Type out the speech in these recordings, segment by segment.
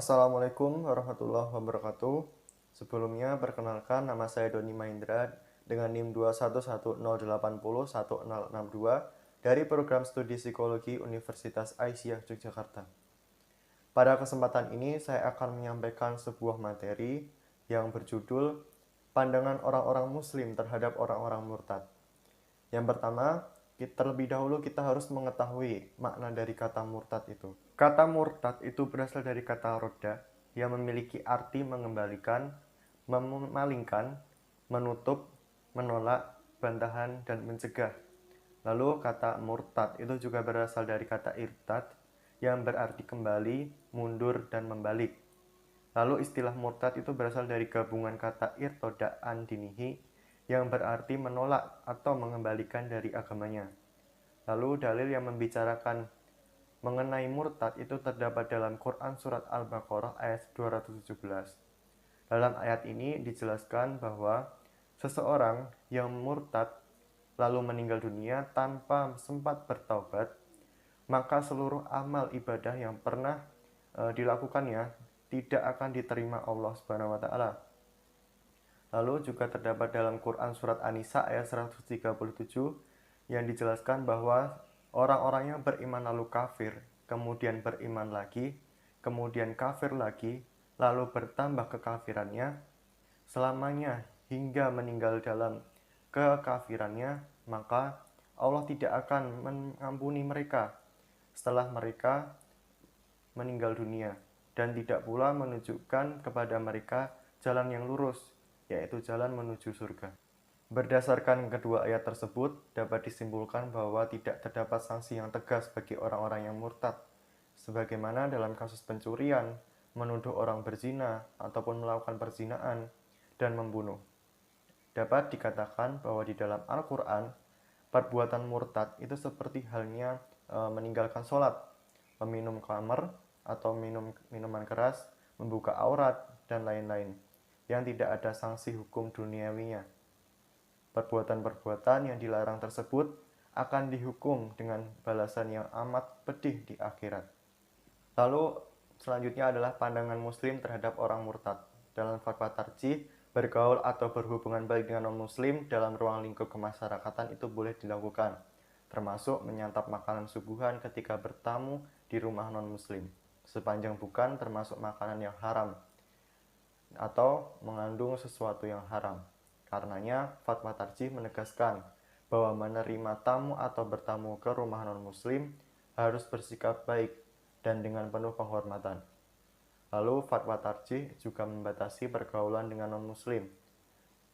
Assalamualaikum warahmatullahi wabarakatuh. Sebelumnya, perkenalkan nama saya Doni Mahendra dengan NIM 21108010062 dari program studi psikologi Universitas Aisyah Yogyakarta. Pada kesempatan ini, saya akan menyampaikan sebuah materi yang berjudul Pandangan orang-orang Muslim terhadap orang-orang murtad. Yang pertama, terlebih dahulu kita harus mengetahui makna dari kata murtad itu. Kata murtad itu berasal dari kata roda yang memiliki arti mengembalikan, memalingkan, menutup, menolak, bantahan, dan mencegah. Lalu kata murtad itu juga berasal dari kata irtad yang berarti kembali, mundur, dan membalik. Lalu istilah murtad itu berasal dari gabungan kata irtoda an dinihi yang berarti menolak atau mengembalikan dari agamanya. Lalu dalil yang membicarakan mengenai murtad itu terdapat dalam Quran Surat Al-Baqarah ayat 217. Dalam ayat ini dijelaskan bahwa seseorang yang murtad lalu meninggal dunia tanpa sempat bertaubat, maka seluruh amal ibadah yang pernah dilakukannya tidak akan diterima Allah Subhanahu wa taala. Lalu juga terdapat dalam Quran Surat An-Nisa ayat 137 yang dijelaskan bahwa orang-orang yang beriman lalu kafir, kemudian beriman lagi, kemudian kafir lagi, lalu bertambah kekafirannya, selamanya hingga meninggal dalam kekafirannya, maka Allah tidak akan mengampuni mereka setelah mereka meninggal dunia, dan tidak pula menunjukkan kepada mereka jalan yang lurus, yaitu jalan menuju surga. Berdasarkan kedua ayat tersebut, dapat disimpulkan bahwa tidak terdapat sanksi yang tegas bagi orang-orang yang murtad, sebagaimana dalam kasus pencurian, menuduh orang berzina, ataupun melakukan perzinaan, dan membunuh. Dapat dikatakan bahwa di dalam Al-Quran, perbuatan murtad itu seperti halnya meninggalkan sholat, meminum khamr, atau minuman keras, membuka aurat, dan lain-lain, yang tidak ada sanksi hukum duniawinya. Perbuatan-perbuatan yang dilarang tersebut akan dihukum dengan balasan yang amat pedih di akhirat. Lalu selanjutnya adalah pandangan muslim terhadap orang murtad. Dalam fatwa tarjih, bergaul atau berhubungan baik dengan non-muslim dalam ruang lingkup kemasyarakatan itu boleh dilakukan, termasuk menyantap makanan suguhan ketika bertamu di rumah non-muslim, sepanjang bukan termasuk makanan yang haram atau mengandung sesuatu yang haram. Karenanya, fatwa tarjih menegaskan bahwa menerima tamu atau bertamu ke rumah non-muslim harus bersikap baik dan dengan penuh penghormatan. Lalu, fatwa tarjih juga membatasi pergaulan dengan non-muslim.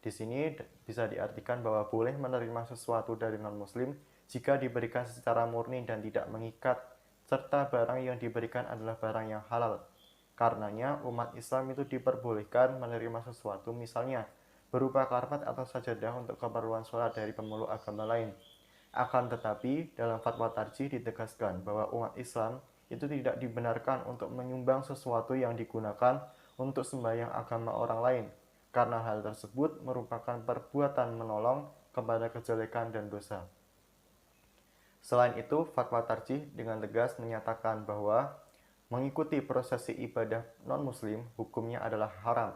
Di sini bisa diartikan bahwa boleh menerima sesuatu dari non-muslim jika diberikan secara murni dan tidak mengikat, serta barang yang diberikan adalah barang yang halal. Karenanya, umat Islam itu diperbolehkan menerima sesuatu, misalnya berupa karpet atau sajadah untuk keperluan sholat dari pemeluk agama lain. Akan tetapi, dalam fatwa tarjih ditegaskan bahwa umat Islam itu tidak dibenarkan untuk menyumbang sesuatu yang digunakan untuk sembahyang agama orang lain, karena hal tersebut merupakan perbuatan menolong kepada kejelekan dan dosa. Selain itu, fatwa tarjih dengan tegas menyatakan bahwa mengikuti prosesi ibadah non-muslim hukumnya adalah haram,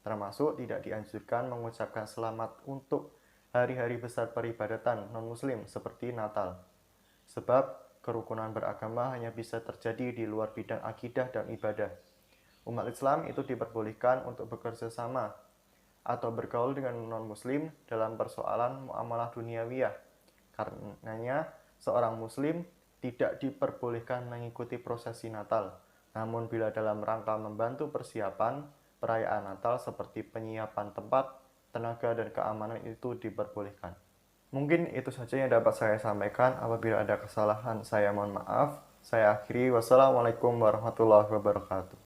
termasuk tidak dianjurkan mengucapkan selamat untuk hari-hari besar peribadatan non-muslim seperti Natal. Sebab kerukunan beragama hanya bisa terjadi di luar bidang akidah dan ibadah. Umat Islam itu diperbolehkan untuk bekerja sama atau bergaul dengan non-muslim dalam persoalan muamalah duniawiyah. Karenanya, seorang muslim tidak diperbolehkan mengikuti prosesi Natal. Namun bila dalam rangka membantu persiapan perayaan Natal seperti penyiapan tempat, tenaga, dan keamanan itu diperbolehkan. Mungkin itu saja yang dapat saya sampaikan. Apabila ada kesalahan, saya mohon maaf. Saya akhiri. Wassalamualaikum warahmatullahi wabarakatuh.